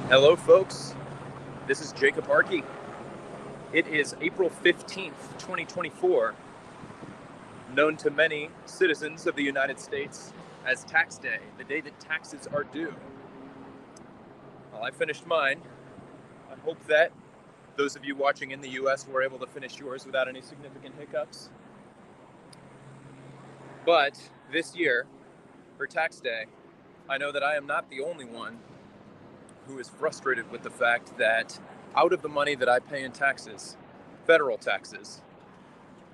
Hello, folks. This is Jacob Arkey. It is April 15th, 2024, known to many citizens of the United States as Tax Day, the day that taxes are due. Well, I finished mine. I hope that those of you watching in the US were able to finish yours without any significant hiccups. But this year, for Tax Day, I know that I am not the only one who is frustrated with the fact that out of the money that I pay in taxes, federal taxes,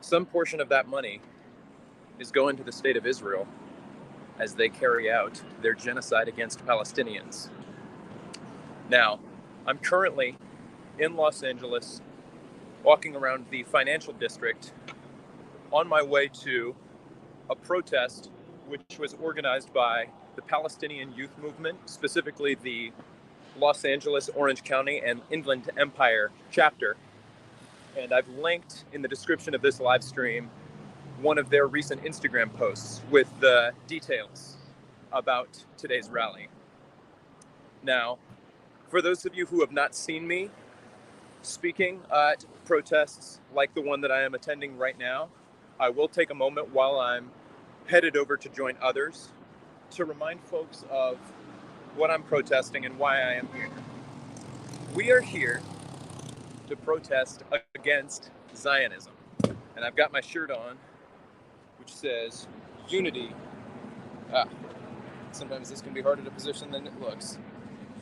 some portion of that money is going to the state of Israel as they carry out their genocide against Palestinians. Now, I'm currently in Los Angeles, walking around the financial district on my way to a protest which was organized by the Palestinian Youth Movement, specifically the Los Angeles, Orange County, and Inland Empire chapter. And I've linked in the description of this live stream one of their recent Instagram posts with the details about today's rally. Now, for those of you who have not seen me speaking at protests like the one that I am attending right now, I will take a moment while I'm headed over to join others to remind folks of what I'm protesting and why I am here. We are here to protest against Zionism. And I've got my shirt on, which says unity. Sometimes this can be harder to position than it looks.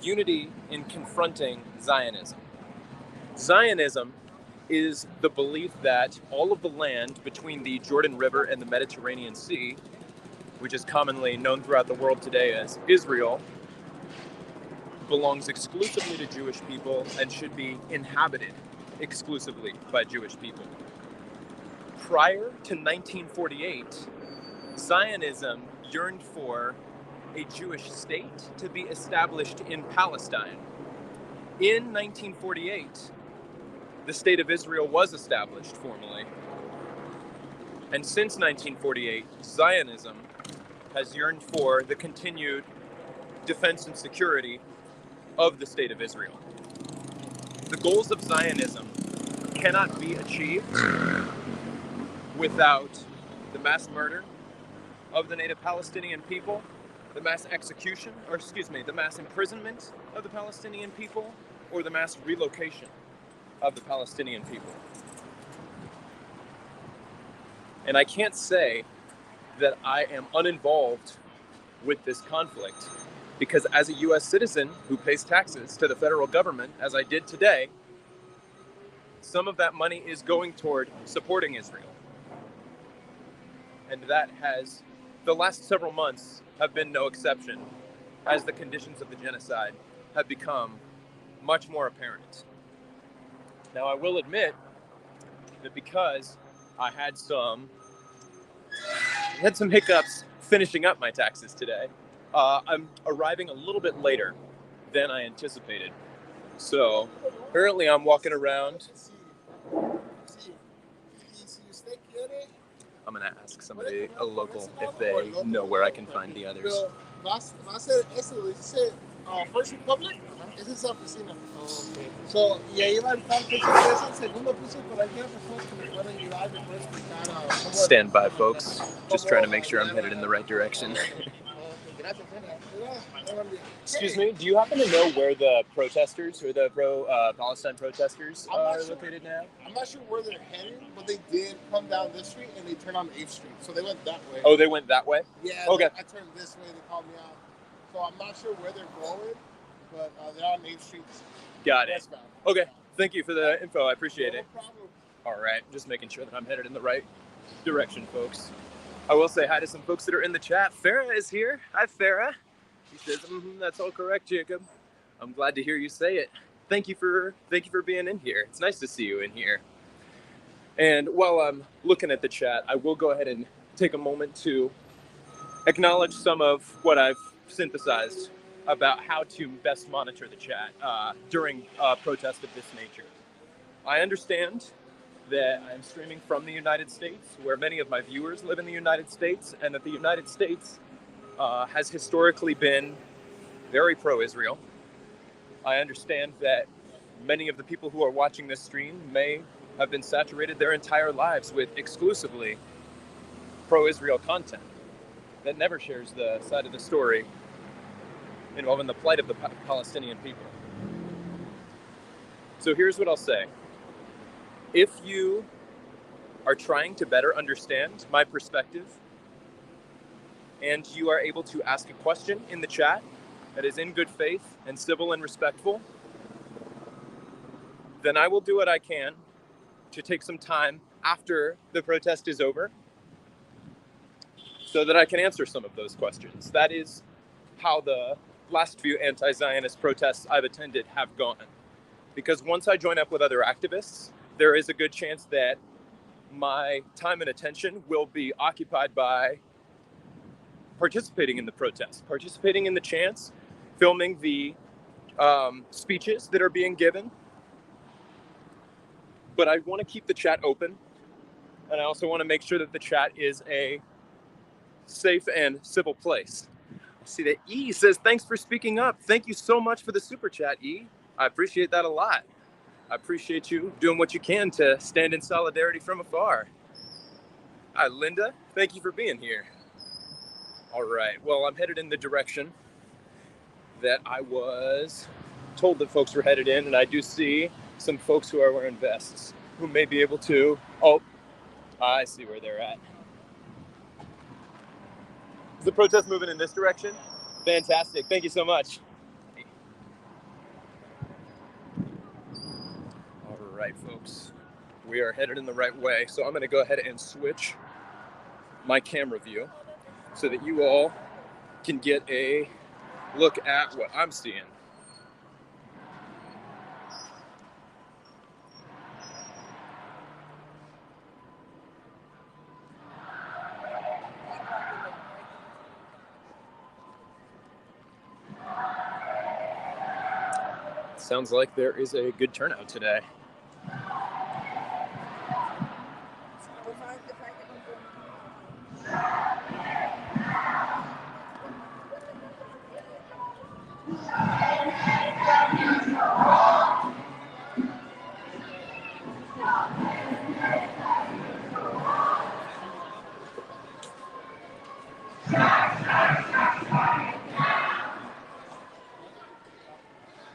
Unity in confronting Zionism. Zionism is the belief that all of the land between the Jordan River and the Mediterranean Sea, which is commonly known throughout the world today as Israel, belongs exclusively to Jewish people and should be inhabited exclusively by Jewish people. Prior to 1948, Zionism yearned for a Jewish state to be established in Palestine. In 1948, the state of Israel was established formally. And since 1948, Zionism has yearned for the continued defense and security of the state of Israel. The goals of Zionism cannot be achieved without the mass murder of the native Palestinian people, the mass imprisonment of the Palestinian people, or the mass relocation of the Palestinian people. And I can't say that I am uninvolved with this conflict, because as a US citizen who pays taxes to the federal government, as I did today, some of that money is going toward supporting Israel. And that has, the last several months have been no exception, as the conditions of the genocide have become much more apparent. Now, I will admit that because I had some hiccups finishing up my taxes today, I'm arriving a little bit later than I anticipated. So currently I'm walking around. I'm going to ask somebody, a local, if they know where I can find the others. First Republic, esa es su oficina. Okay. So, y ahí va a estar el segundo piso, pero hay personas que me pueden ayudar, me pueden explicar. Stand by, folks. Just trying to make sure I'm headed in the right direction. Excuse me, do you happen to know where the protesters or the pro-Palestine protesters are located now? I'm not sure where they're heading, but they did come down this street and they turned on 8th Street. So they went that way. Oh, they went that way? Yeah, okay. I turned this way, they called me out. So I'm not sure where they're going, but they're on 8th Street. Got it. Westbound. Okay, thank you for the info. I appreciate it. No problem. All right, just making sure that I'm headed in the right direction, folks. I will say hi to some folks that are in the chat. Farah is here. Hi, Farah. She says, that's all correct, Jacob. I'm glad to hear you say it. Thank you for being in here. It's nice to see you in here. And while I'm looking at the chat, I will go ahead and take a moment to acknowledge some of what I've synthesized about how to best monitor the chat during a protest of this nature. I understand that I'm streaming from the United States, where many of my viewers live in the United States, and that the United States has historically been very pro-Israel. I understand that many of the people who are watching this stream may have been saturated their entire lives with exclusively pro-Israel content that never shares the side of the story involving the plight of the Palestinian people. So here's what I'll say. If you are trying to better understand my perspective and you are able to ask a question in the chat that is in good faith and civil and respectful, then I will do what I can to take some time after the protest is over so that I can answer some of those questions. That is how the last few anti-Zionist protests I've attended have gone. Because once I join up with other activists, there is a good chance that my time and attention will be occupied by participating in the protests, participating in the chants, filming the speeches that are being given. But I want to keep the chat open, and I also want to make sure that the chat is a safe and civil place. I see that E says, thanks for speaking up. Thank you so much for the super chat, E. I appreciate that a lot. I appreciate you doing what you can to stand in solidarity from afar. Hi, Linda. Thank you for being here. All right. Well, I'm headed in the direction that I was told that folks were headed in, and I do see some folks who are wearing vests who may be able to... Oh, I see where they're at. Is the protest moving in this direction? Fantastic. Thank you so much. All right, folks. We are headed in the right way, so I'm going to go ahead and switch my camera view so that you all can get a look at what I'm seeing. Sounds like there is a good turnout today.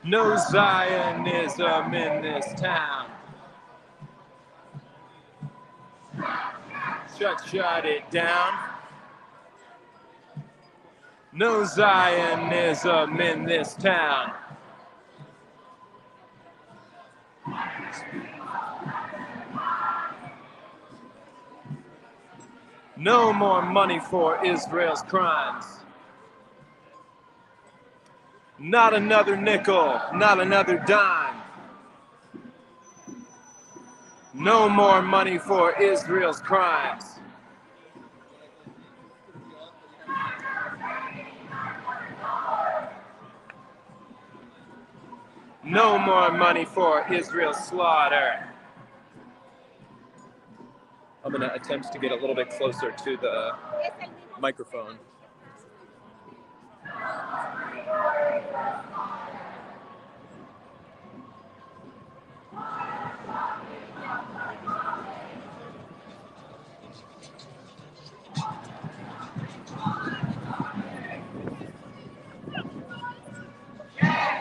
No Zionism in this town. Shut it down. No Zionism in this town. No more money for Israel's crimes. Not another nickel, not another dime. No more money for Israel's crimes. No more money for Israel's slaughter. I'm going to attempt to get a little bit closer to the microphone.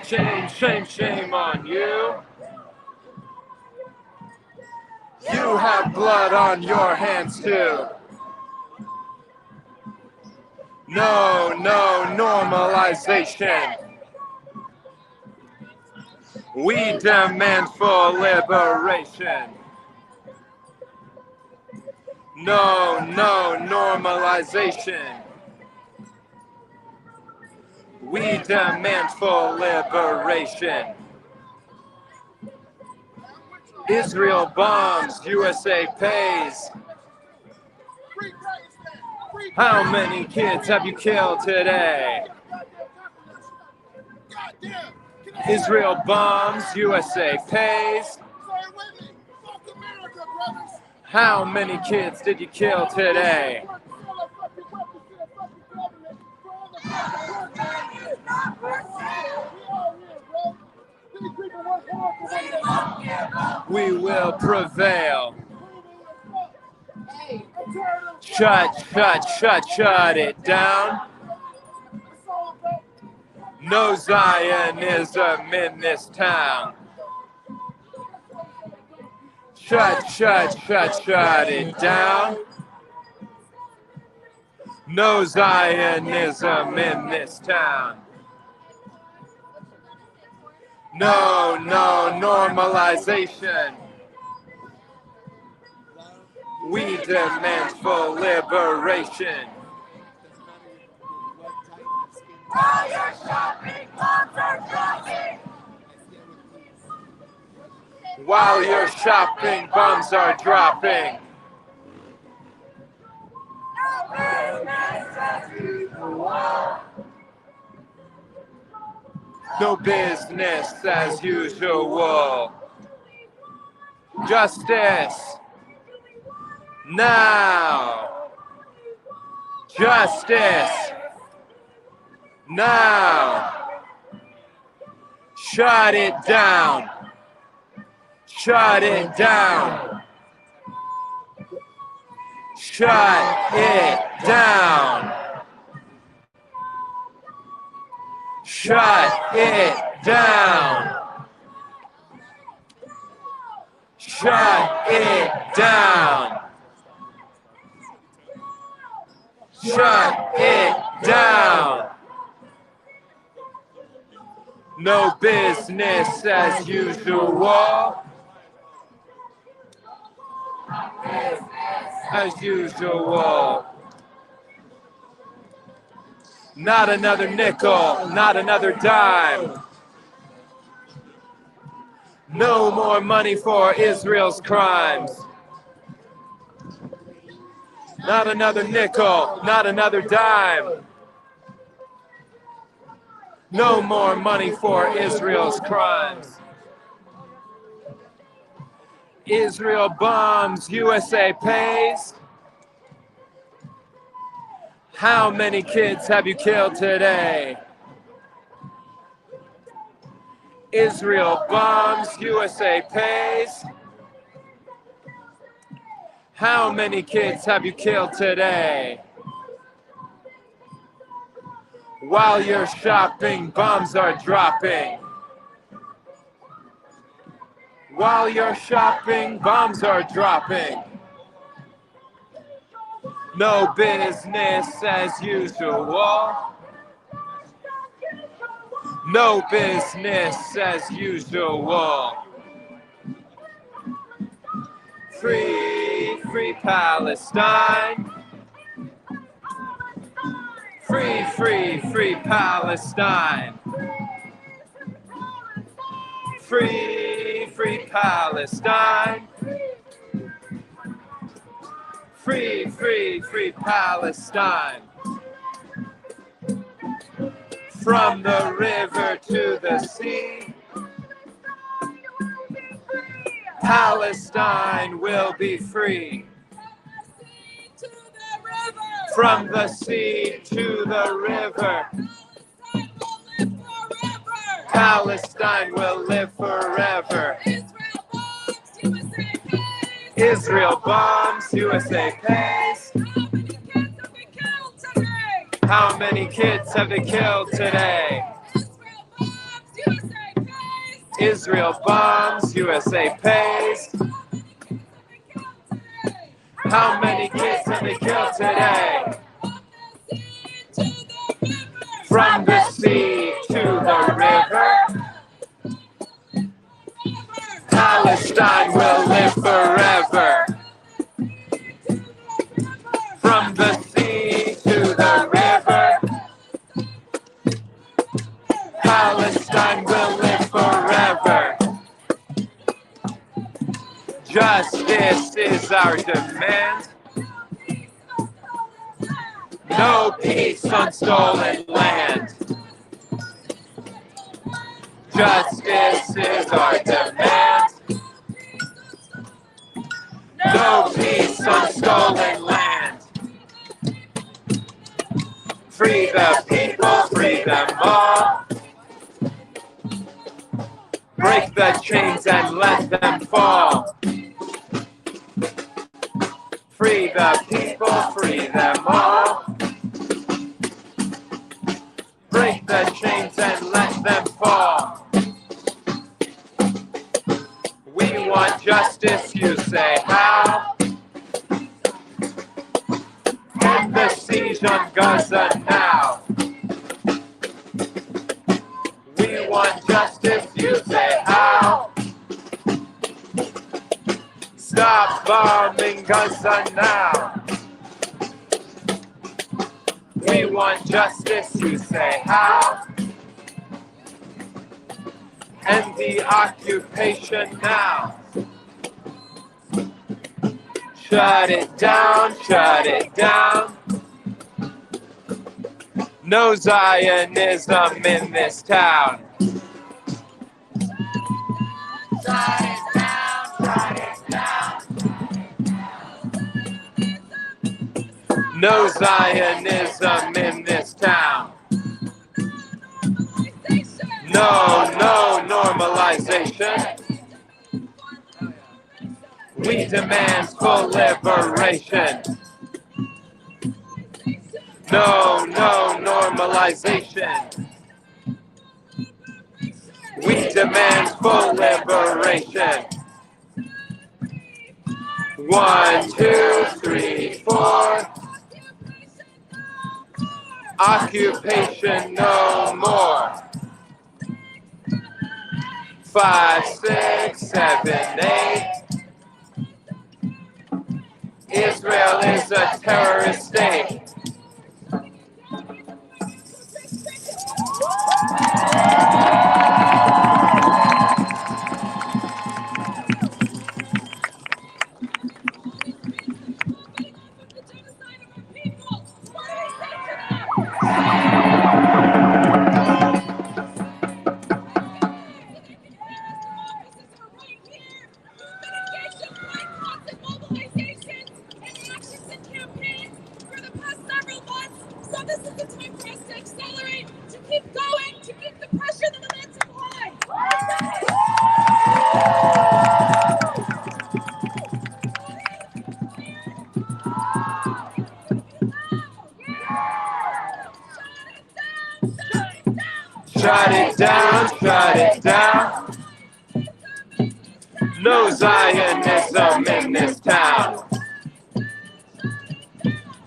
Shame, shame, shame on you. You have blood on your hands too. No, no normalization. We demand full liberation. No, no normalization. We demand full liberation. Israel bombs, USA pays. How many kids have you killed today? Israel bombs, USA pays. How many kids did you kill today? We will prevail. Shut it down. No Zionism in this town. Shut it down. No Zionism in this town. No normalization. We demand full liberation. While you're shopping, bombs are dropping. While you're shopping, bombs are dropping. No business as usual. Justice now. Justice now. Shut it down. Shut it down. Shut it down. Shut it down. Shut it down. Shut it down. No business as usual. As usual. Not another nickel, not another dime. No more money for Israel's crimes. Not another nickel, not another dime. No more money for Israel's crimes. Israel bombs, USA pays. How many kids have you killed today? Israel bombs, USA pays. How many kids have you killed today? While you're shopping, bombs are dropping. While you're shopping, bombs are dropping. No business as usual. No business as usual. Free Palestine. Free Palestine. Free Palestine. Free Palestine. From the river to the sea, Palestine will be free. From the sea to the river, Palestine will live forever. Israel bombs, USA pays. How many kids have they killed today? Israel bombs, USA pays. How many kids have they killed today? From the sea to the river, Palestine will live forever. From the sea to the river, Palestine will live forever. Justice is our demand. No peace on stolen land. Justice is our demand. No peace on stolen land. Free the people, free them all. Break the chains and let them fall. Free the people, free them all. Break the chains and let them fall. We want justice, you say how? End the siege on Gaza now. We want justice, you say how? Stop bombing Gaza now. We want justice, you say how? End the occupation now. Shut it down, shut it down. No Zionism in this town. Shut it down, shut it down. No Zionism in this town. No normalization. We demand full liberation. No normalization. We demand full liberation. 1, 2, 3, 4. Occupation no more. 5, 6, 7, 8. Israel is a terrorist state. Shut it down, shut it down. No Zionism in this town.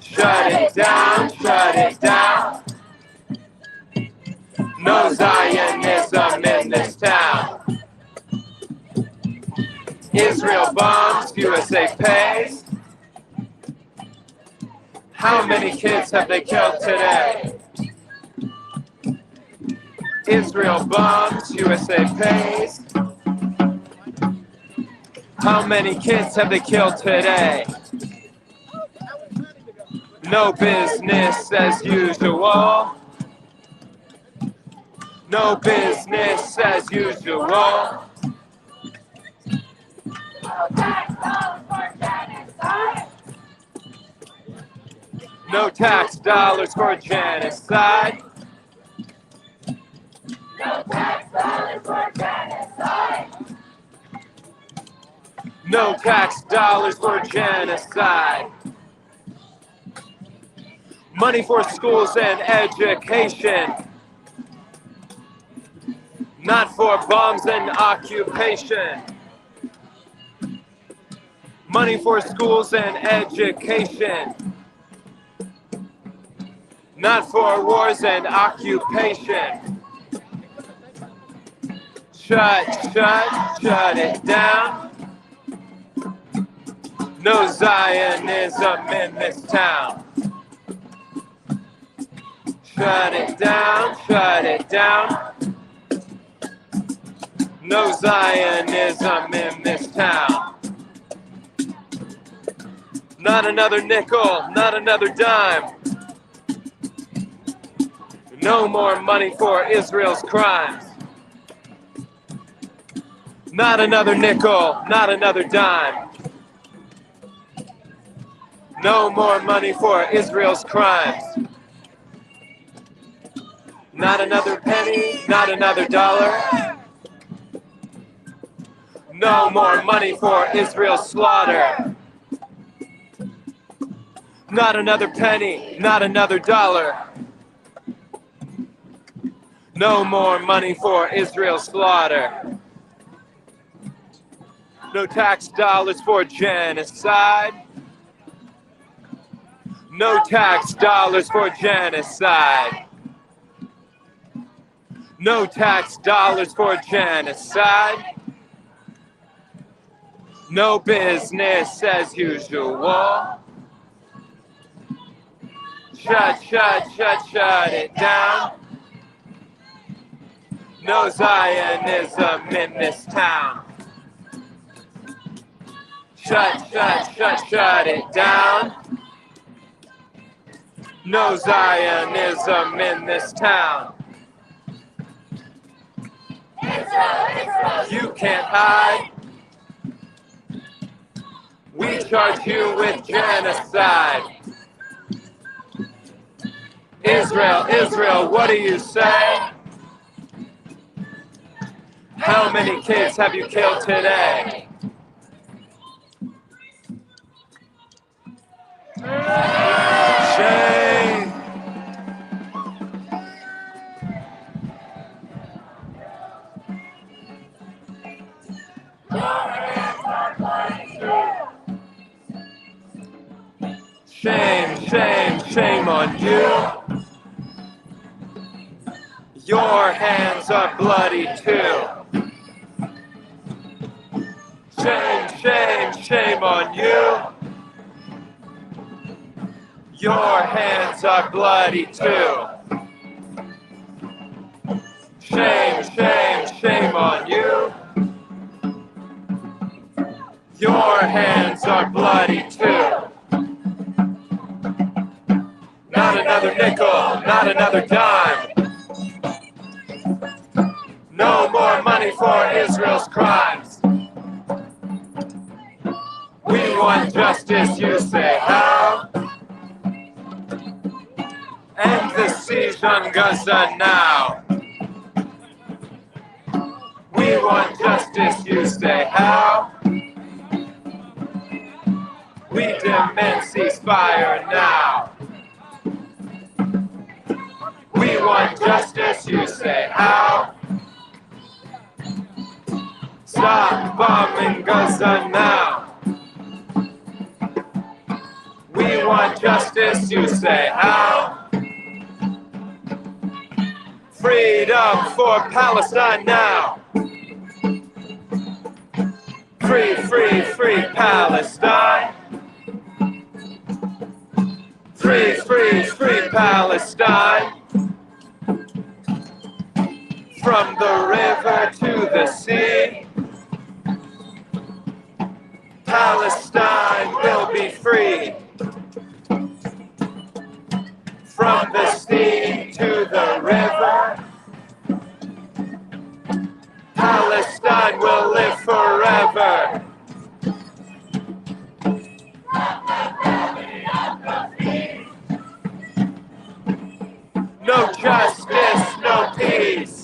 Shut it down, shut it down. No Zionism in this town. Israel bombs, USA pays. How many kids have they killed today? Israel bombs, USA pays. How many kids have they killed today? No business as usual. No business as usual. No tax dollars for genocide. No tax dollars for genocide. No tax dollars for genocide. Money for schools and education. Not for bombs and occupation. Money for schools and education. Not for wars and occupation. Shut it down. No Zionism in this town. Shut it down, shut it down. No Zionism in this town. Not another nickel, not another dime. No more money for Israel's crimes. Not another nickel, not another dime. No more money for Israel's crimes. Not another penny, not another dollar. No more money for Israel's slaughter. Not another penny, not another dollar. No more money for Israel's slaughter. No tax dollars for genocide. No tax dollars for genocide. No tax dollars for genocide. No business as usual. Shut it down. No Zionism in this town. Shut it down. No Zionism in this town. You can't hide. We charge you with genocide. Israel, what do you say? How many kids have you killed today? Shame. Shame on you. Your hands are bloody too. Shame on you. Your hands are bloody too. Shame on you. Your hands are bloody too. Not another nickel, not another dime. No more money for Israel's crimes. We want justice, you say how? End the siege on Gaza now. We want justice, you say how? We demand ceasefire now. We want justice, you say how? Stop bombing Gaza now. We want justice, you say how? Freedom for Palestine now. Free Palestine. Free Palestine. From the river to the sea, Palestine will be free. From the sea to the river, Palestine will live forever. No justice, no peace.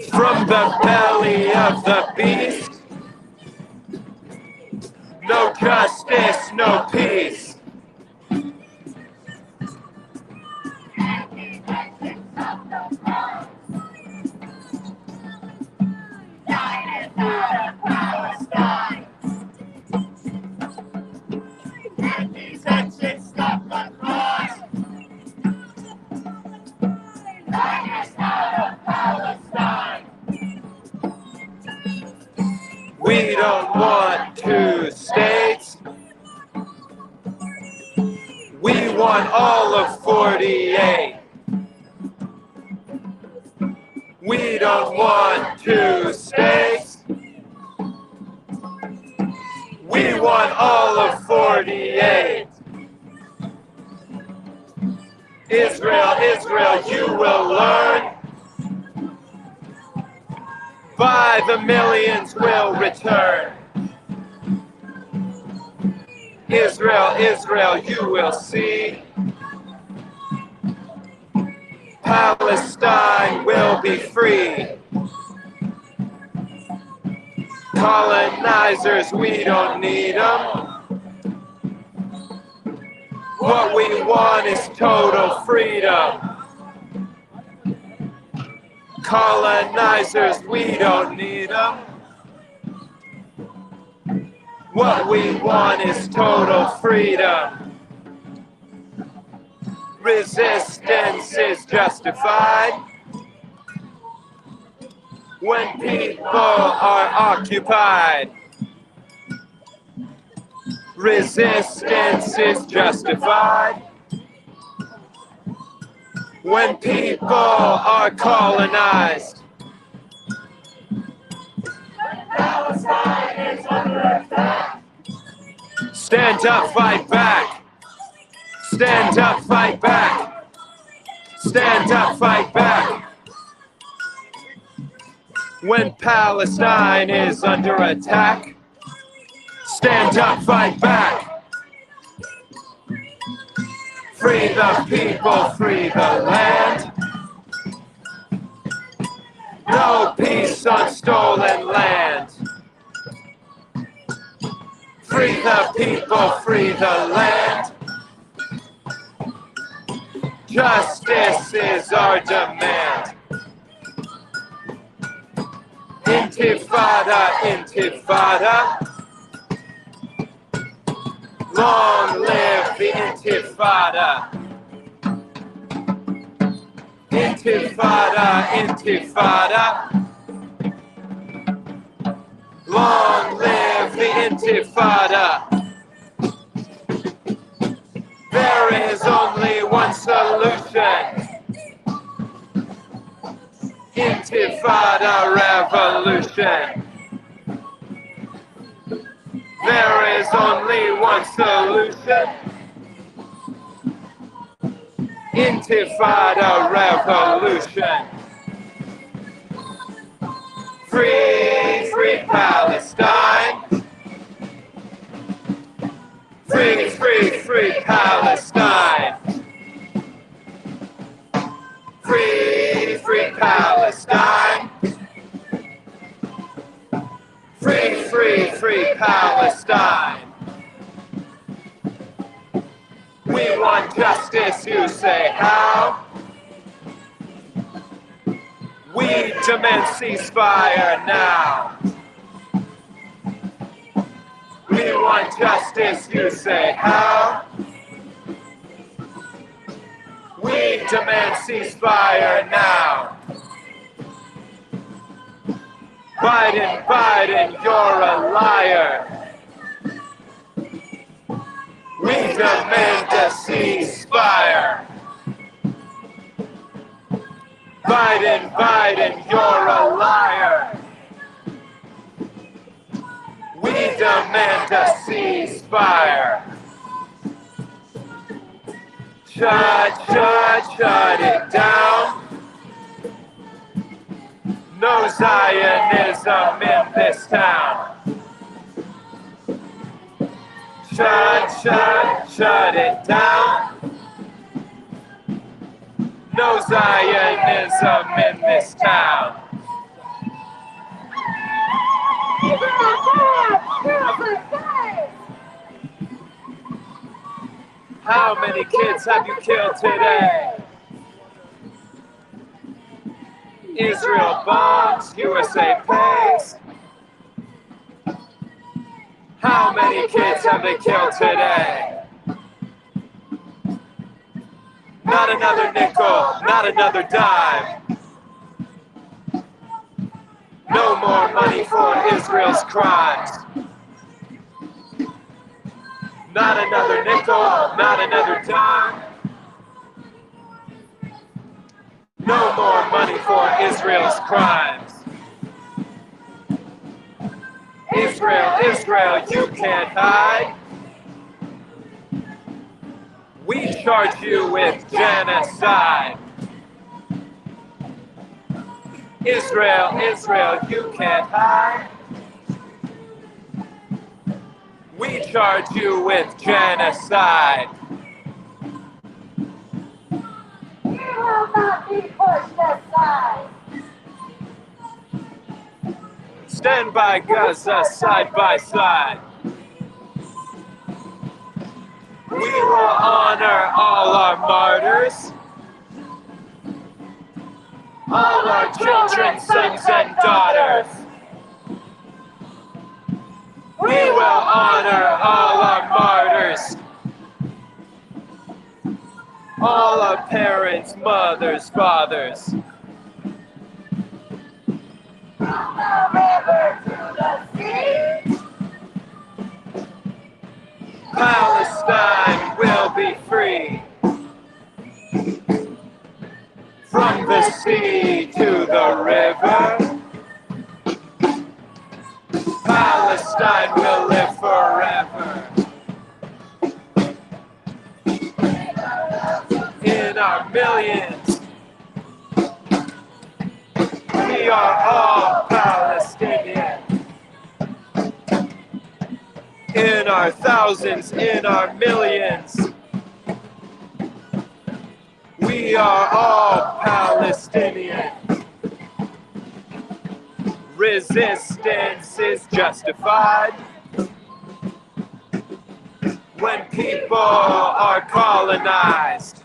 From the belly of the beast, no justice, no peace. We don't want two states. We want all of 48. We don't want two states. We want all of 48. Israel, you will learn. By the millions will return. Israel, you will see. Palestine will be free. Colonizers, we don't need them. What we want is total freedom. Colonizers, we don't need them. What we want is total freedom. Resistance is justified when people are occupied. Resistance is justified when people are colonized. Palestine is under attack. Stand up, fight back. Stand up, fight back. Stand up, fight back. When Palestine is under attack, stand up, fight back. Free the people, free the land. No peace on stolen land. Free the people, free the land. Justice is our demand. Intifada, intifada. Long live the Intifada. Intifada, intifada. Long live the Intifada. There is only one solution. Intifada revolution. There is only one solution. Intifada revolution. Free, free Palestine. Free, free, free Palestine. Free, free Palestine. Free, free, free Palestine. We want justice, you say how? We demand ceasefire now. We want justice, you say how? We demand ceasefire now. Biden, Biden, you're a liar. We demand a ceasefire. Biden, Biden, you're a liar. We demand a ceasefire. Shut it down. No Zionism in this town. Shut it down. No Zionism in this town. How many kids have you killed today? Israel bombs, USA pays. How many kids have they killed today? Not another nickel, not another dime. No more money for Israel's crimes. Not another nickel, not another dime. No more money for Israel's crimes. Israel, Israel, you can't hide. We charge you with genocide. Israel, Israel, you can't hide. We charge you with genocide. You will not be pushed aside. stand by Gaza side by side. We will honor all our martyrs, all our children, sons and daughters. We will honor all our martyrs, all our parents, mothers, fathers. From the river to the sea. Palestine will be free. From the sea to the river, Palestine will live forever. In our millions, we are all Palestinian. In our thousands, in our millions, we are all Palestinian. Resistance is justified when people are colonized.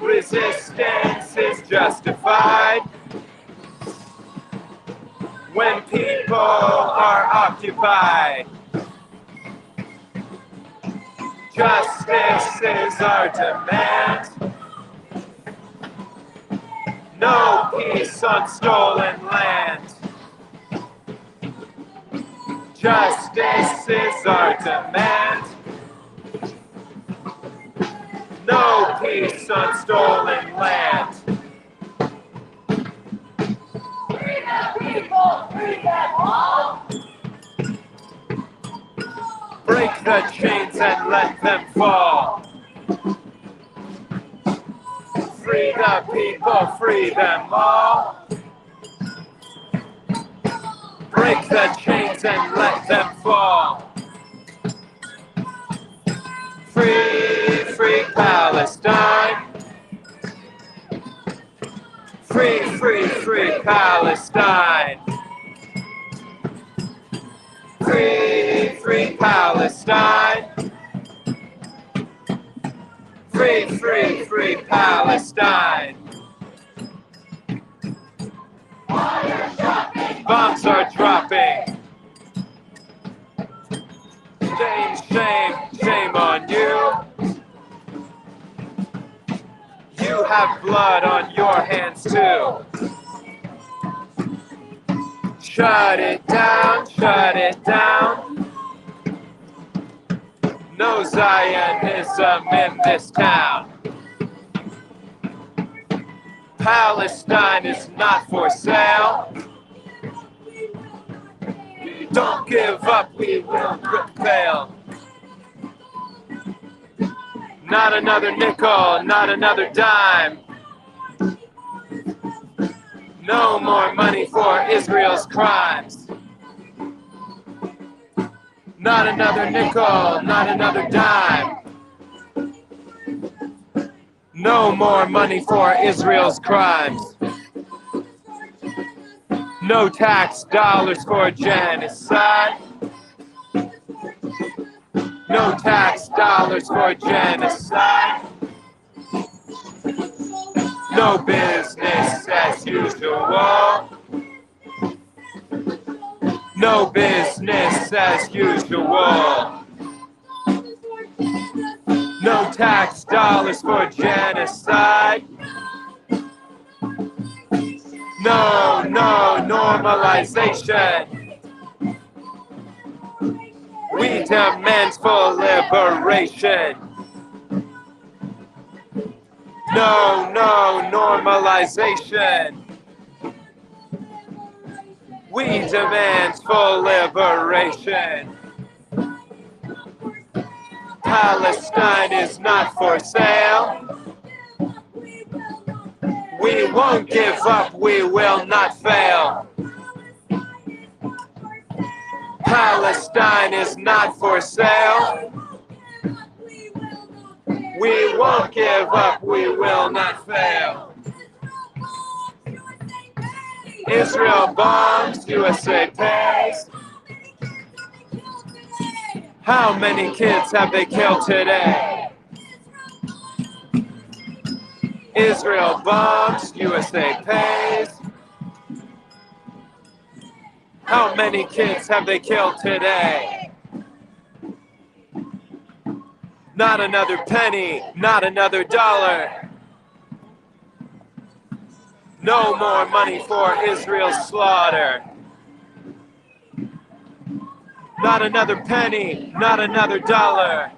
Resistance is justified when people are occupied. Justice is our demand. No peace on stolen land. Justice is our demand. No peace on stolen land. Free the people, free them all. Break the chains and let them fall. Free the people, free them all. Break the chains and let them fall. Free, free Palestine. Free, free, free Palestine. Free, free Palestine. Free, free, free Palestine. Bombs are dropping. Shame, shame, shame on you. You have blood on your hands too. Shut it down, shut it down. No Zionism in this town. Palestine is not for sale. Don't give up, we will prevail. Not another nickel, not another dime. No more money for Israel's crimes. Not another nickel, not another dime. No more money for Israel's crimes. No tax dollars for genocide. No tax dollars for genocide. No business as usual. No business as usual. No tax dollars for genocide. No, no normalization. We demand full liberation. No, no normalization. We demand full liberation. Palestine is not for sale. We won't give up, we will not fail. Palestine is not for sale. We won't give up, we will not fail. Israel bombs, USA pays. How many kids have they killed today? Israel bombs, USA pays. How many kids have they killed today? Not another penny, not another dollar. No more money for Israel's slaughter. Not another penny, not another dollar.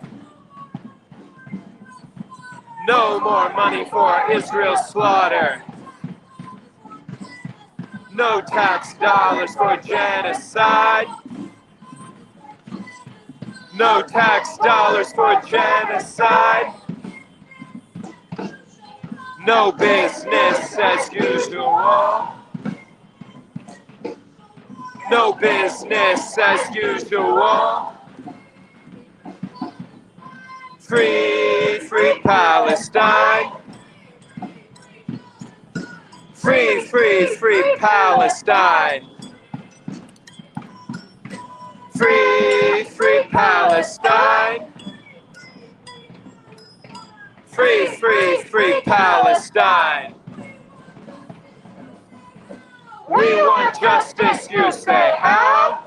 No more money for Israel's slaughter. No tax dollars for genocide. No tax dollars for genocide. No business as usual. No business as usual. Free, free Palestine. Free, free, free Palestine. Free, free Palestine. Free, free, free Palestine. We want justice, you say, how?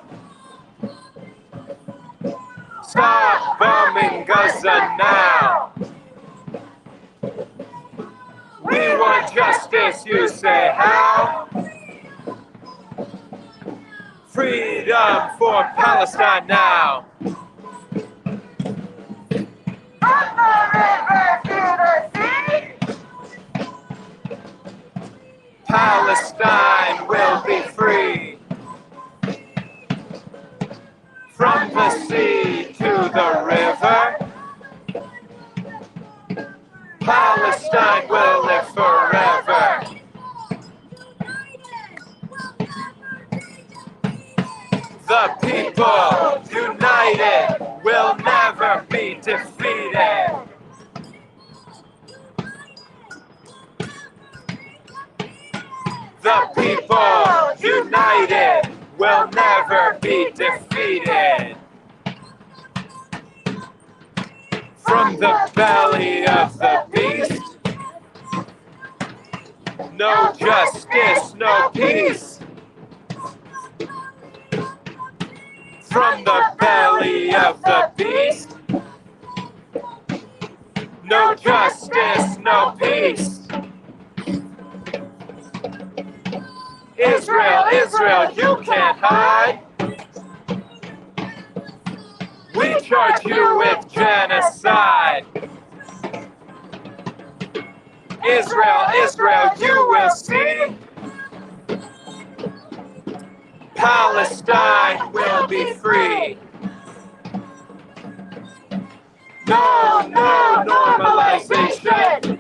Stop bombing Gaza now. We want justice, you say, how? Freedom for Palestine now. From the river to the sea. Palestine will be free. From the sea to the river. Palestine will live forever. The people united will never be defeated. The people united will never be defeated. From the belly of the beast, no justice, no peace. From the belly of the beast, no justice, no peace. Israel, Israel, you can't hide. We charge you with genocide. Israel, Israel, you will see. Palestine will be free. No, no normalization.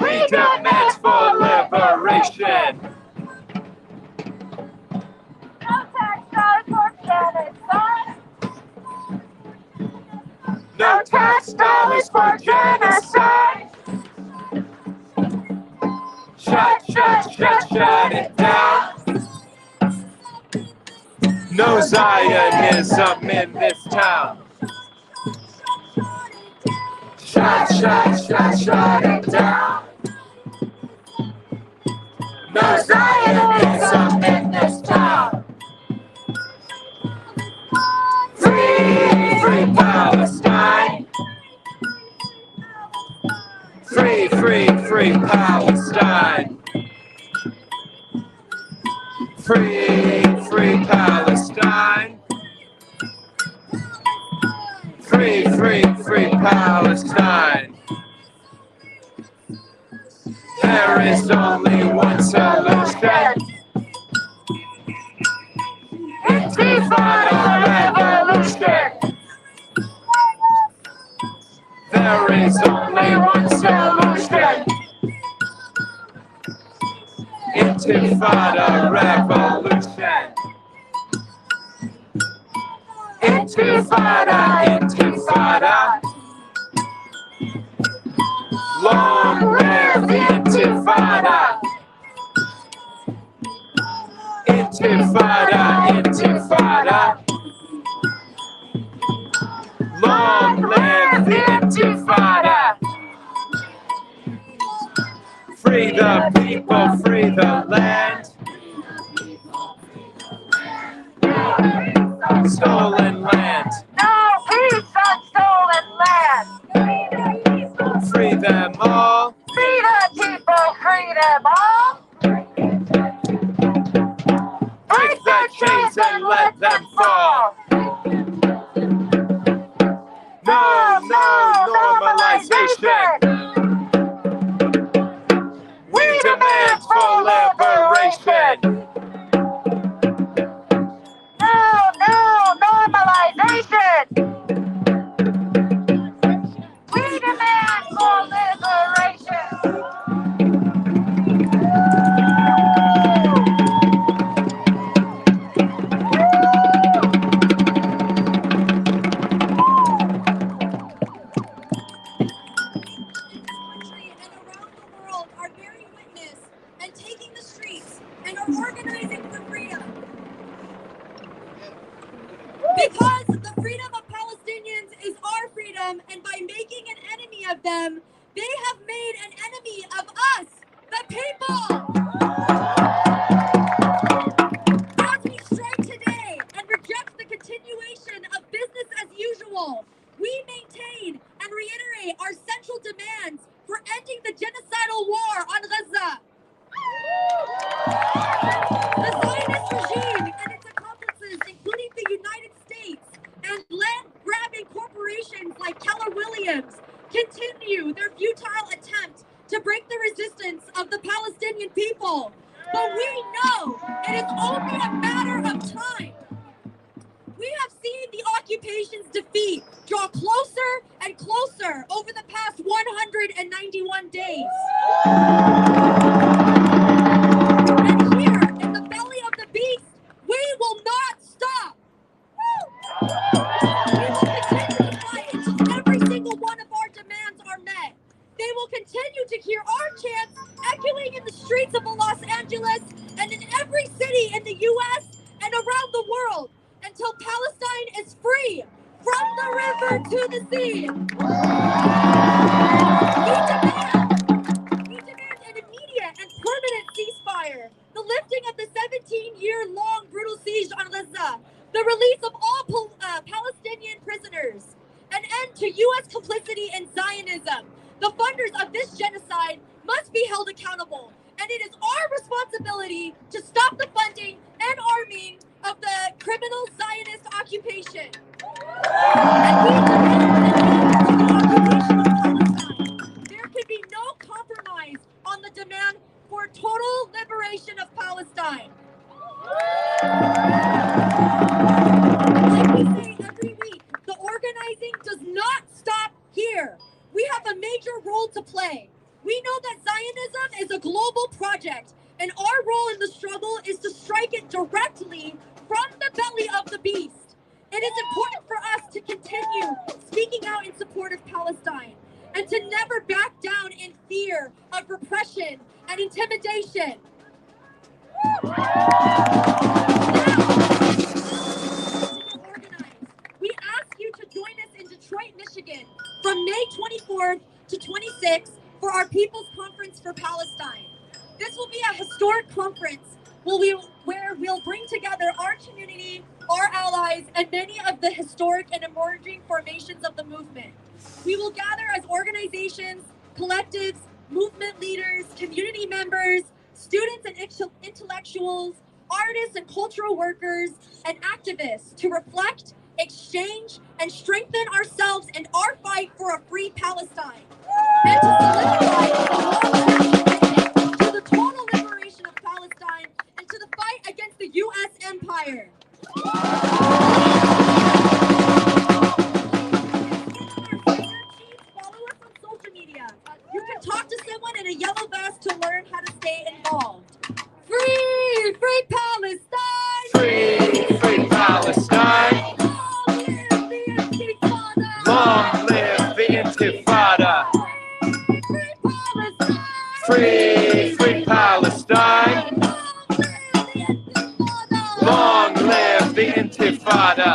We demand full liberation. No tax dollars for genocide. No tax dollars for genocide. Shut it down. No Zionism in this town. Shut it down. No Zionism in this town. Free, free Palestine. Free, free, free Palestine. Free, free Palestine. Free, free, free Palestine. There is only one solution. Intifada revolution. There is only one solution. Intifada revolution. Intifada, intifada. Long live the intifada. Free the people, free the land. Stolen land. No peace on stolen land. Free them all. Free the people, free them all. Break the chains and let them fall. No normalization. We demand full liberation. No normalization. We demand full liberation. Are bearing witness and taking the streets and are organizing for freedom. Because the freedom of Palestinians is our freedom, and by making an enemy of them, they have made an enemy of us, the people. As we strike today and reject the continuation of business as usual, we maintain and reiterate our central demands for ending the genocidal war on Gaza. The Zionist regime and its accomplices, including the United States and land-grabbing corporations like Keller Williams, continue their futile attempt to break the resistance of the Palestinian people. But we know it is only a matter of time. We have seen the occupation's defeat draw closer and closer over the past 191 days. And here, in the belly of the beast, we will not stop. We will continue to fight until every single one of our demands are met. They will continue to hear our chants echoing in the streets of Los Angeles and in every city in the U.S. and around the world, until Palestine is free from the river to the sea. We demand an immediate and permanent ceasefire, the lifting of the 17-year-long brutal siege on Gaza, the release of all Palestinian prisoners, an end to U.S. complicity in Zionism. The funders of this genocide must be held accountable, and it is our responsibility to stop the funding and arming of the criminal Zionist occupation. And we demand an end to the occupation of Palestine. There can be no compromise on the demand for total liberation of Palestine. Like we say every week, the organizing does not stop here. We have a major role to play. We know that Zionism is a global project, and our role in the struggle is to strike it directly from the belly of the beast. It is important for us to continue speaking out in support of Palestine and to never back down in fear of repression and intimidation. We ask you to join us in Detroit, Michigan from May 24th to 26th for our People's Conference for Palestine. This will be a historic conference where we'll bring together our community, our allies, and many of the historic and emerging formations of the movement. We will gather as organizations, collectives, movement leaders, community members, students and intellectuals, artists and cultural workers, and activists to reflect, exchange, and strengthen ourselves in our fight for a free Palestine, and to solidify the long-term commitment to the total liberation of Palestine and to the fight against the U.S. empire. Follow us on social media. You can talk to someone in a yellow vest to learn how to stay involved. Free, free Palestine! Free, free Palestine! Long live the Intifada. Long live the Intifada! Free, free Palestine! Long live the Intifada!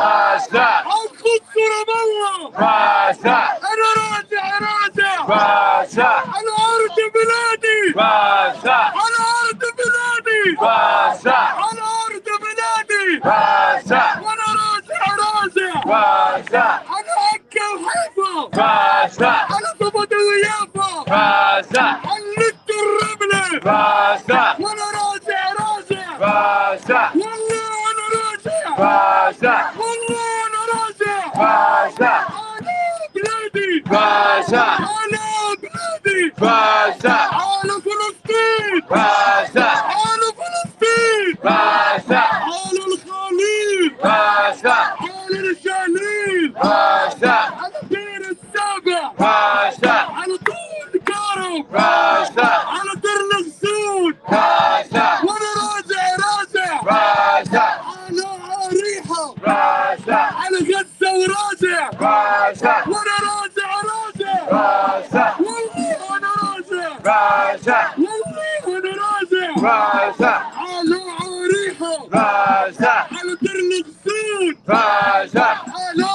راجع القدس رام الله راجع أنا راجع راجع راجع على أرض بلادي راجع على أرض بلادي راجع على أرض بلادي راجع وأنا راجع راجع راجع أنا أكا وحيفا راجع أنا صبت ويافا راجع علقت الرملة راجع وأنا راجع راجع راجع والله أنا راجع راجع والله أنا راجع راجع على بلادي راجع على بلادي راجع على فلسطين راجع على فلسطين راجع على الخليل راجع على الجليل راجع على بئر السابع راجع على طول كرم راجع على درن السود راجع وانا راجع راجع راجع على عريحة راجع على غزة وراجع راجع وانا راجع راجع راجع والله انا راجع راجع والله انا راجع راجع على عريحة راجع على درن السود راجع على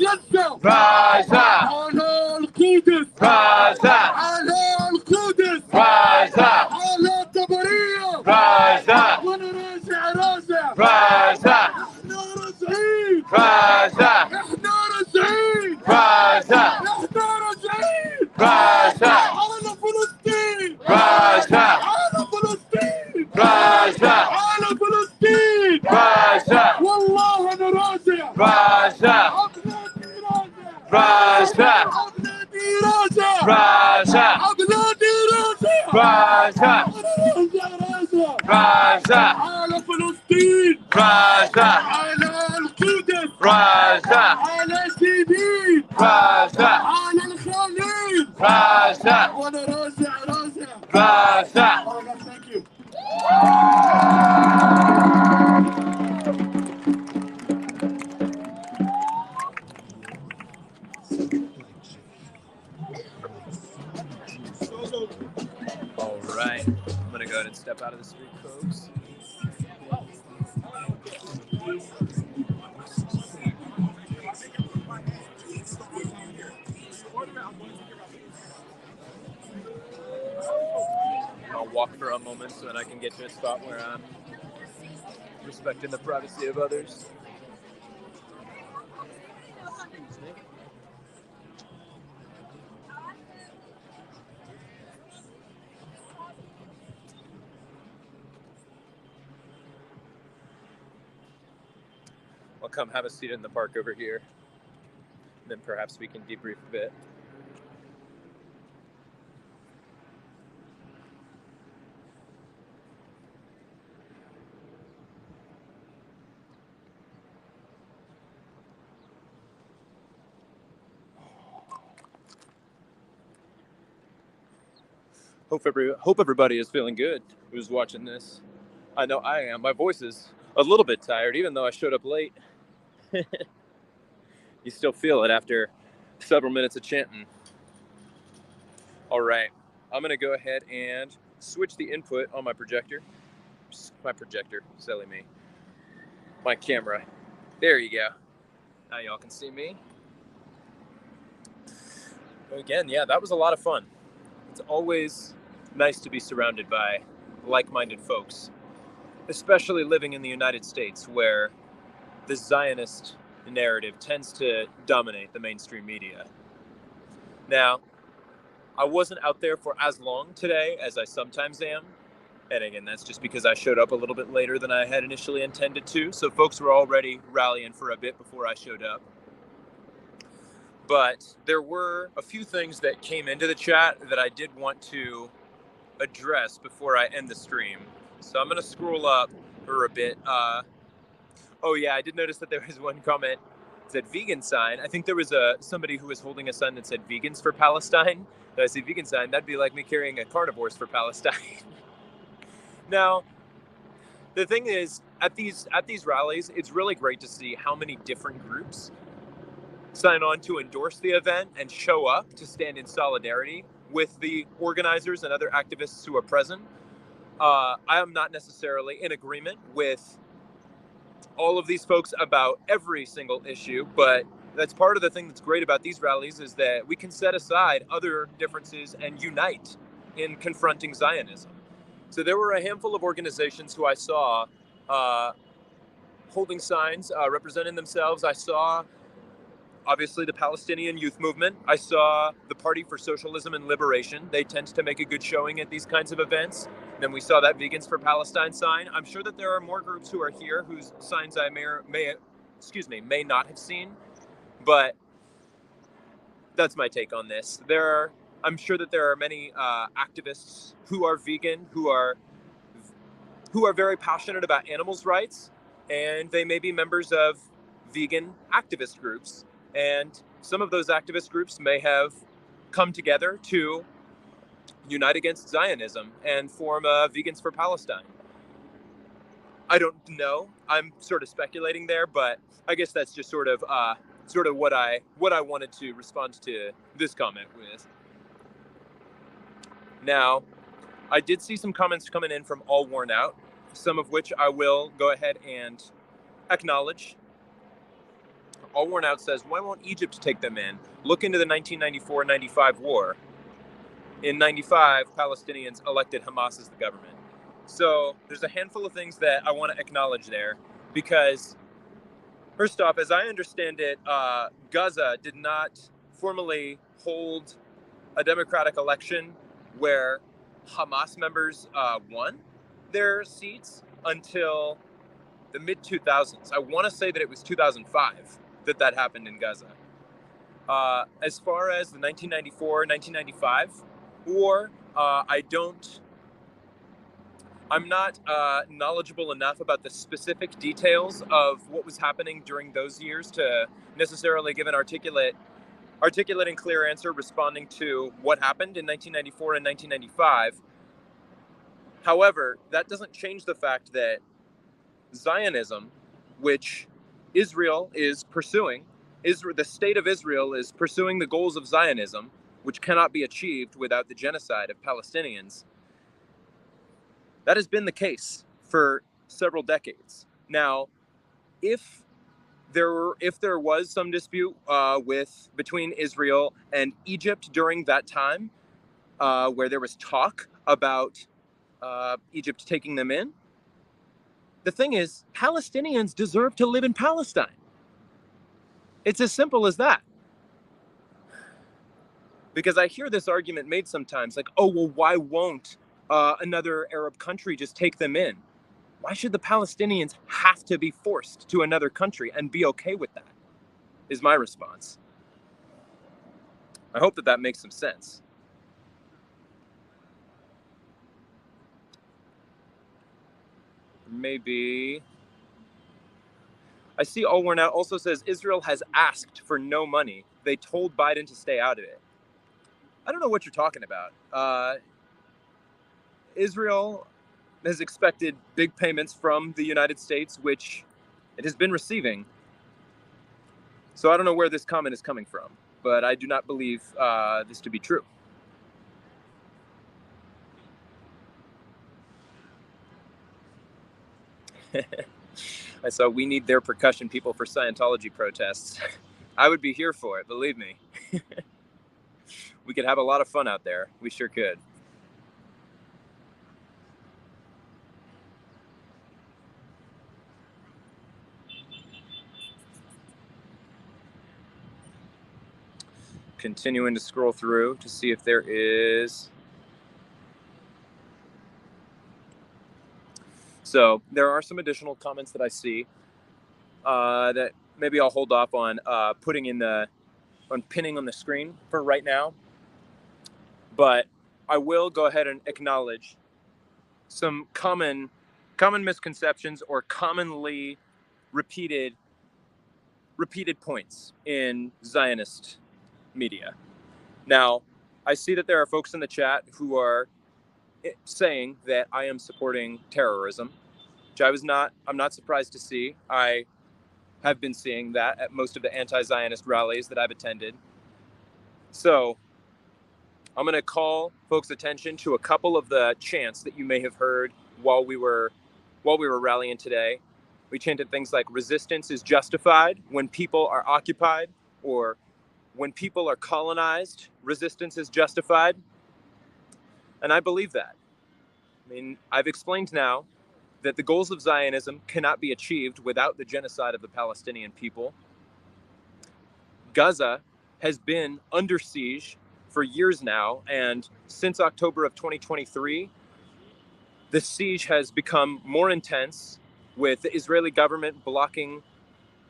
غزة راجع على القدس راجع على القدس راجع على طبرية راجع وانا راجع راجع راجع احنا راجعين راجع احنا راجعين راجع احنا راجعين راجع على فلسطين راجع على فلسطين راجع على فلسطين راجع والله انا راجع راجع ابنادي راجع راجع ابنادي راجع راجع ابنادي راجع راجع راجع راجع راجع على فلسطين راجع على القدس راجع على سيدين راجع على الخليل راجع وانا راجع راجع راجع راجع ثانك يو All right, I'm gonna go ahead and step out of the street, folks. I'll walk for a moment so that I can get to a spot where I'm respecting the privacy of others. I'll come have a seat in the park over here. Then perhaps we can debrief a bit. Hope everybody is feeling good who's watching this. I know I am. My voice is a little bit tired, even though I showed up late. You still feel it after several minutes of chanting. All right, I'm gonna go ahead and switch the input on my projector. Silly me. My camera. There you go. Now y'all can see me. Again, yeah, that was a lot of fun. It's always nice to be surrounded by like-minded folks, especially living in the United States, where the Zionist narrative tends to dominate the mainstream media. Now, I wasn't out there for as long today as I sometimes am. And again, that's just because I showed up a little bit later than I had initially intended to. So folks were already rallying for a bit before I showed up. But there were a few things that came into the chat that I did want to address before I end the stream. So I'm going to scroll up for a bit. Oh yeah, I did notice that there was one comment that said vegan sign. I think there was somebody who was holding a sign that said vegans for Palestine. Did I see vegan sign? That'd be like me carrying a carnivores for Palestine. Now, the thing is, at these rallies, it's really great to see how many different groups sign on to endorse the event and show up to stand in solidarity with the organizers and other activists who are present. I am not necessarily in agreement with all of these folks about every single issue, but that's part of the thing that's great about these rallies is that we can set aside other differences and unite in confronting Zionism. So there were a handful of organizations who I saw holding signs representing themselves. I saw obviously the Palestinian Youth Movement. I saw the Party for Socialism and Liberation. They tend to make a good showing at these kinds of events. Then we saw that Vegans for Palestine sign. I'm sure that there are more groups who are here whose signs I may not have seen, but that's my take on this. I'm sure that there are many activists who are vegan, who are very passionate about animals' rights, and they may be members of vegan activist groups. And some of those activist groups may have come together to unite against Zionism and form Vegans for Palestine. I don't know. I'm sort of speculating there, but I guess that's just sort of what I wanted to respond to this comment with. Now, I did see some comments coming in from All Worn Out, some of which I will go ahead and acknowledge. All Worn Out says, why won't Egypt take them in? Look into the 1994-95 war. In 95, Palestinians elected Hamas as the government. So there's a handful of things that I want to acknowledge there, because first off, as I understand it, Gaza did not formally hold a democratic election where Hamas members won their seats until the mid-2000s. I want to say that it was 2005 that happened in Gaza. As far as the 1994-1995 war, I'm not knowledgeable enough about the specific details of what was happening during those years to necessarily give an articulate and clear answer responding to what happened in 1994 and 1995. However, that doesn't change the fact that Zionism, which Israel is pursuing, the state of Israel is pursuing the goals of Zionism, which cannot be achieved without the genocide of Palestinians. That has been the case for several decades. Now, if there was some dispute between Israel and Egypt during that time, where there was talk about Egypt taking them in, the thing is, Palestinians deserve to live in Palestine. It's as simple as that. Because I hear this argument made sometimes, like, oh, well, why won't another Arab country just take them in? Why should the Palestinians have to be forced to another country and be okay with that? Is my response. I hope that makes some sense. Maybe. I see All Worn Out also says Israel has asked for no money. They told Biden to stay out of it. I don't know what you're talking about. Israel has expected big payments from the United States, which it has been receiving. So I don't know where this comment is coming from, but I do not believe this to be true. I saw we need their percussion people for Scientology protests. I would be here for it, believe me. We could have a lot of fun out there. We sure could. Continuing to scroll through to see if there is. So there are some additional comments that I see that maybe I'll hold off on pinning on the screen for right now. But I will go ahead and acknowledge some common misconceptions or commonly repeated points in Zionist media. Now, I see that there are folks in the chat who are saying that I am supporting terrorism, which I'm not surprised to see. I have been seeing that at most of the anti-Zionist rallies that I've attended. So I'm going to call folks' attention to a couple of the chants that you may have heard while we were rallying today. We chanted things like resistance is justified when people are occupied, or when people are colonized, resistance is justified. And I believe that. I mean, I've explained now that the goals of Zionism cannot be achieved without the genocide of the Palestinian people. Gaza has been under siege for years now, and since October of 2023, the siege has become more intense, with the Israeli government blocking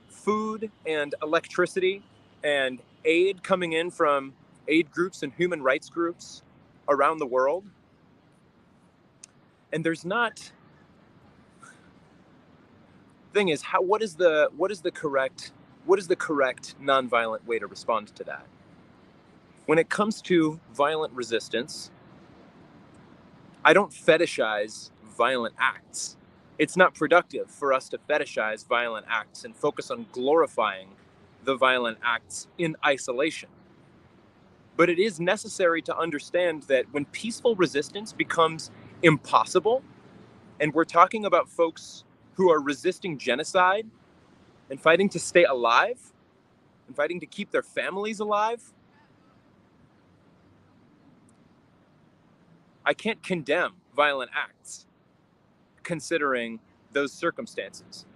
food and electricity and aid coming in from aid groups and human rights groups around the world. And there's not, thing is, what is the correct nonviolent way to respond to that? When it comes to violent resistance, I don't fetishize violent acts. It's not productive for us to fetishize violent acts and focus on glorifying the violent acts in isolation. But it is necessary to understand that when peaceful resistance becomes impossible, and we're talking about folks who are resisting genocide and fighting to stay alive and fighting to keep their families alive, I can't condemn violent acts considering those circumstances.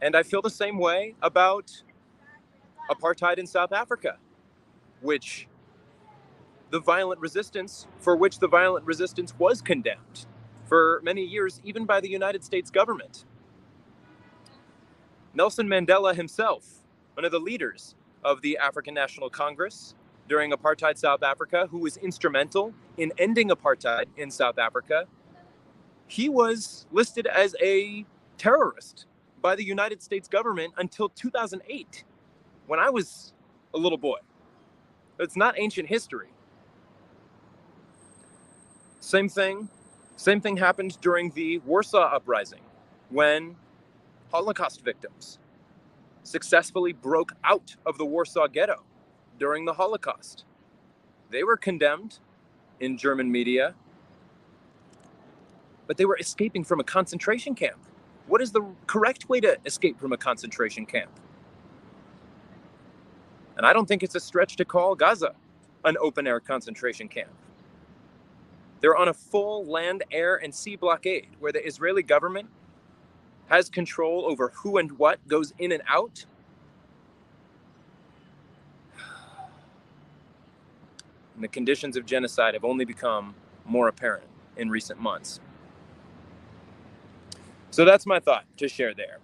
And I feel the same way about apartheid in South Africa, which the violent resistance was condemned for many years, even by the United States government. Nelson Mandela himself, one of the leaders of the African National Congress during apartheid South Africa, who was instrumental in ending apartheid in South Africa, he was listed as a terrorist by the United States government until 2008, when I was a little boy. It's not ancient history. Same thing happened during the Warsaw Uprising, when Holocaust victims successfully broke out of the Warsaw Ghetto during the Holocaust. They were condemned in German media, but they were escaping from a concentration camp. What is the correct way to escape from a concentration camp? And I don't think it's a stretch to call Gaza an open-air concentration camp. They're on a full land, air, and sea blockade where the Israeli government has control over who and what goes in and out. And the conditions of genocide have only become more apparent in recent months. So that's my thought to share there.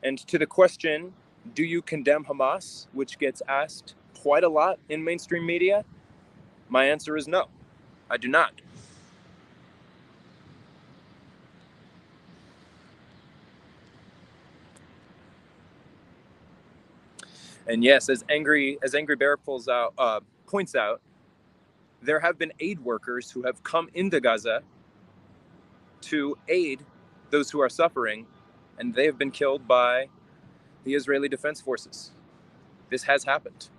And to the question, do you condemn Hamas, which gets asked quite a lot in mainstream media, my answer is no, I do not. And yes, as Angry Bear points out, there have been aid workers who have come into Gaza to aid those who are suffering, and they have been killed by the Israeli Defense Forces. This has happened.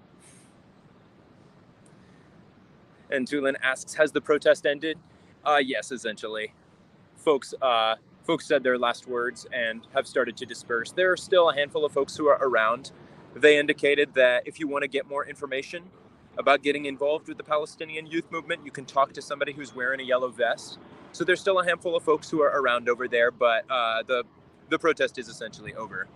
And Tulin asks, has the protest ended? Yes, essentially. Folks said their last words and have started to disperse. There are still a handful of folks who are around. They indicated that if you want to get more information about getting involved with the Palestinian youth movement, you can talk to somebody who's wearing a yellow vest. So there's still a handful of folks who are around over there, but the protest is essentially over.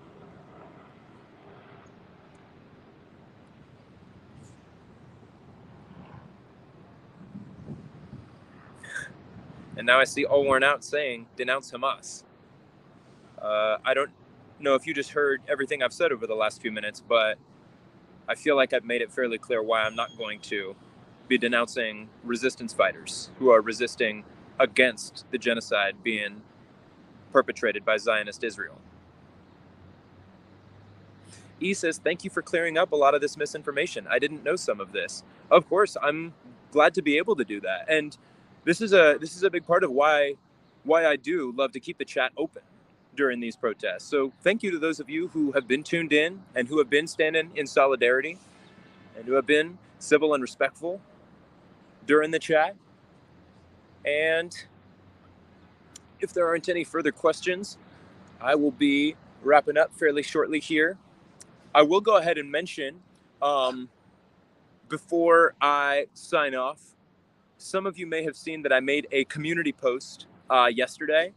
And now I see All Worn Out saying, denounce Hamas. I don't know if you just heard everything I've said over the last few minutes, but I feel like I've made it fairly clear why I'm not going to be denouncing resistance fighters who are resisting against the genocide being perpetrated by Zionist Israel. E says, thank you for clearing up a lot of this misinformation. I didn't know some of this. Of course, I'm glad to be able to do that. And this is a big part of why I do love to keep the chat open during these protests. So thank you to those of you who have been tuned in and who have been standing in solidarity and who have been civil and respectful during the chat. And if there aren't any further questions, I will be wrapping up fairly shortly here. I will go ahead and mention, before I sign off, some of you may have seen that I made a community post yesterday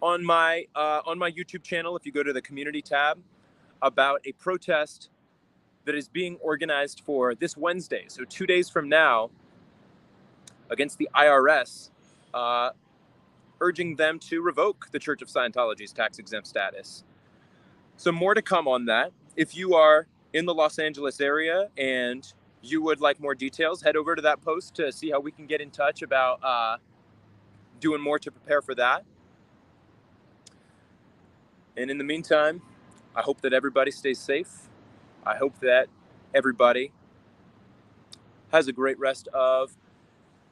on my YouTube channel. If you go to the community tab, about a protest that is being organized for this Wednesday, so 2 days from now, against the IRS, urging them to revoke the Church of Scientology's tax-exempt status. So more to come on that. If you are in the Los Angeles area and you would like more details, head over to that post to see how we can get in touch about doing more to prepare for that. And in the meantime, I hope that everybody stays safe. I hope that everybody has a great rest of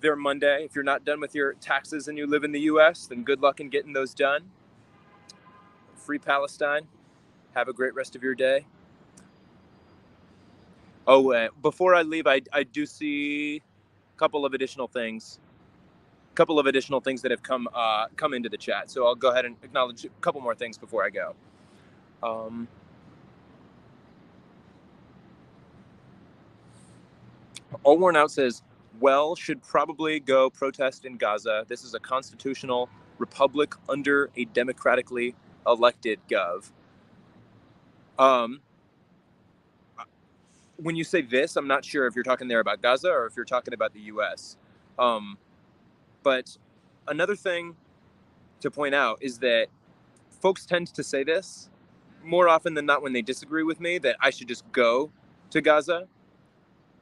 their Monday. If you're not done with your taxes and you live in the US, then good luck in getting those done. Free Palestine. Have a great rest of your day. Oh, before I leave, I do see a couple of additional things that have come into the chat. So I'll go ahead and acknowledge a couple more things before I go. All Worn Out says, well, should probably go protest in Gaza. This is a constitutional republic under a democratically elected gov. When you say this, I'm not sure if you're talking there about Gaza or if you're talking about the US. But another thing to point out is that folks tend to say this more often than not when they disagree with me, that I should just go to Gaza.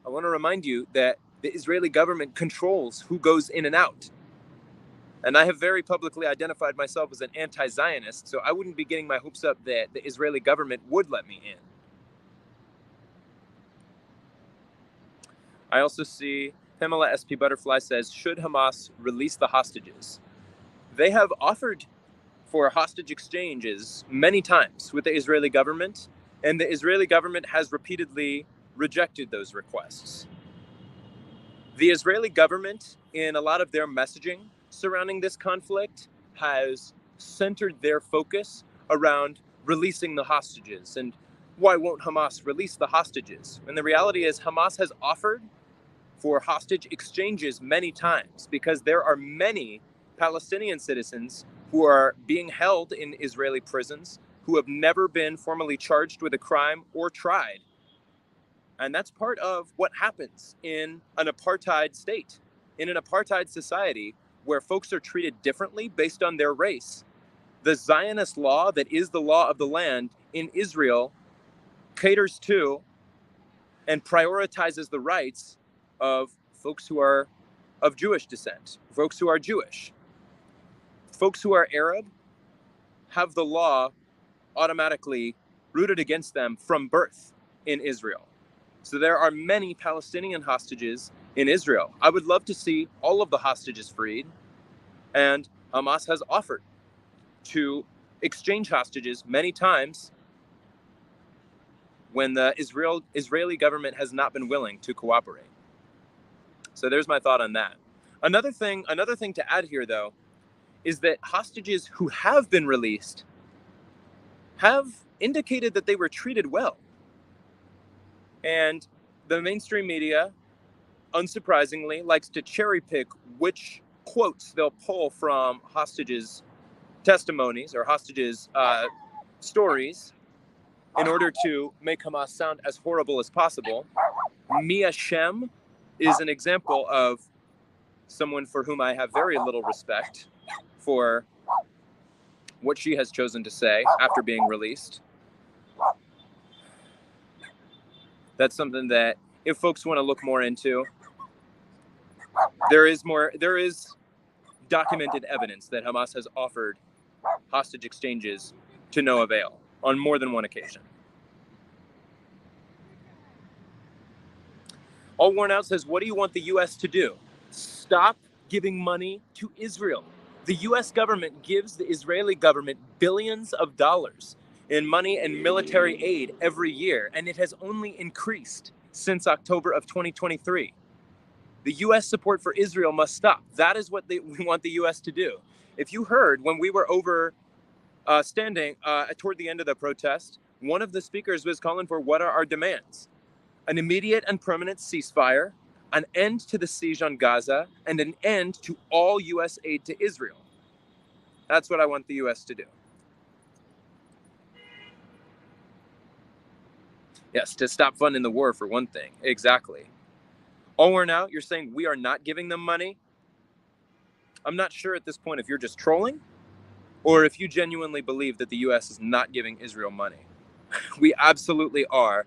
I want to remind you that the Israeli government controls who goes in and out. And I have very publicly identified myself as an anti-Zionist, so I wouldn't be getting my hopes up that the Israeli government would let me in. I also see Pamela SP Butterfly says, should Hamas release the hostages? They have offered for hostage exchanges many times with the Israeli government, and the Israeli government has repeatedly rejected those requests. The Israeli government, in a lot of their messaging surrounding this conflict, has centered their focus around releasing the hostages. And why won't Hamas release the hostages? And the reality is Hamas has offered for hostage exchanges many times because there are many Palestinian citizens who are being held in Israeli prisons who have never been formally charged with a crime or tried. And that's part of what happens in an apartheid state, in an apartheid society where folks are treated differently based on their race. The Zionist law that is the law of the land in Israel caters to and prioritizes the rights of folks who are of Jewish descent, folks who are Jewish. Folks who are Arab have the law automatically rooted against them from birth in Israel. So there are many Palestinian hostages in Israel. I would love to see all of the hostages freed, and Hamas has offered to exchange hostages many times when the Israeli government has not been willing to cooperate. So there's my thought on that. Another thing to add here, though, is that hostages who have been released have indicated that they were treated well. And the mainstream media, unsurprisingly, likes to cherry pick which quotes they'll pull from hostages' testimonies or hostages' stories in order to make Hamas sound as horrible as possible. Mia Shem is an example of someone for whom I have very little respect for what she has chosen to say after being released. That's something that if folks want to look more into, there is documented evidence that Hamas has offered hostage exchanges to no avail on more than one occasion. All Worn Out says, what do you want the US to do? Stop giving money to Israel. The US government gives the Israeli government billions of dollars in money and military aid every year, and it has only increased since October of 2023. The US support for Israel must stop. That is what we want the US to do. If you heard when we were over standing toward the end of the protest, one of the speakers was calling for what are our demands? An immediate and permanent ceasefire, an end to the siege on Gaza, and an end to all U.S. aid to Israel. That's what I want the U.S. to do. Yes, to stop funding the war for one thing. Exactly. Or now you're saying we are not giving them money? I'm not sure at this point if you're just trolling or if you genuinely believe that the U.S. is not giving Israel money. We absolutely are.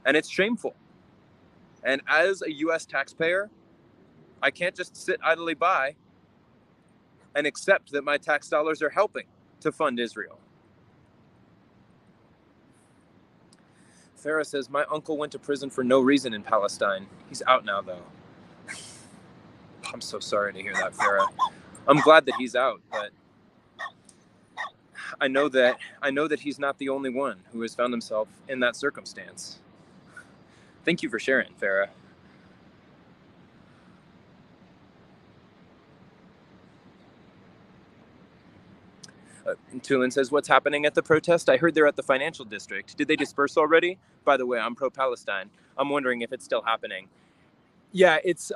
And it's shameful. And as a U.S. taxpayer, I can't just sit idly by and accept that my tax dollars are helping to fund Israel. Farah says, my uncle went to prison for no reason in Palestine. He's out now, though. I'm so sorry to hear that, Farah. I'm glad that he's out, but I know that he's not the only one who has found himself in that circumstance. Thank you for sharing, Farah. Tulin says, what's happening at the protest? I heard they're at the financial district. Did they disperse already? By the way, I'm pro-Palestine. I'm wondering if it's still happening. Yeah, it's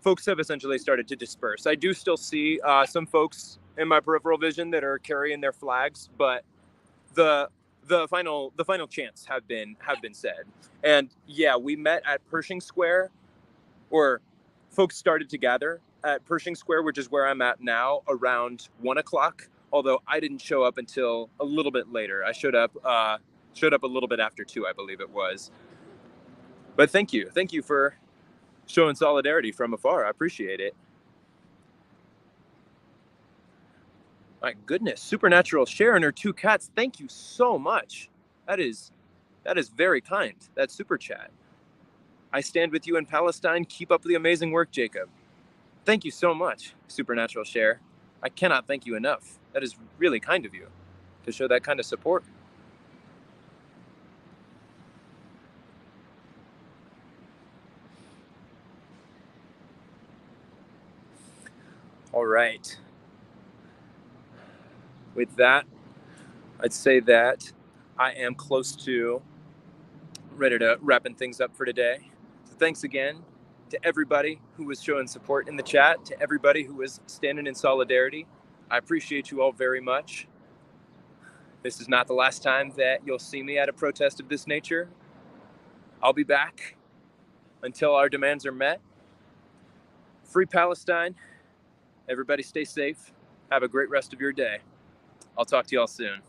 folks have essentially started to disperse. I do still see some folks in my peripheral vision that are carrying their flags, but the final chants have been said. And yeah, we met at Pershing Square, or folks started to gather at Pershing Square, which is where I'm at now, around 1 o'clock. Although I didn't show up until a little bit later. I showed up a little bit after 2, I believe it was. But thank you for showing solidarity from afar. I appreciate it. My goodness, Supernatural Sharon her 2 cats. Thank you so much. That is very kind. That super chat. I stand with you in Palestine. Keep up the amazing work, Jacob. Thank you so much, Supernatural Share. I cannot thank you enough. That is really kind of you to show that kind of support. All right. With that, I'd say that I am close to ready to wrapping things up for today. So thanks again to everybody who was showing support in the chat, to everybody who was standing in solidarity. I appreciate you all very much. This is not the last time that you'll see me at a protest of this nature. I'll be back until our demands are met. Free Palestine. Everybody stay safe. Have a great rest of your day. I'll talk to y'all soon.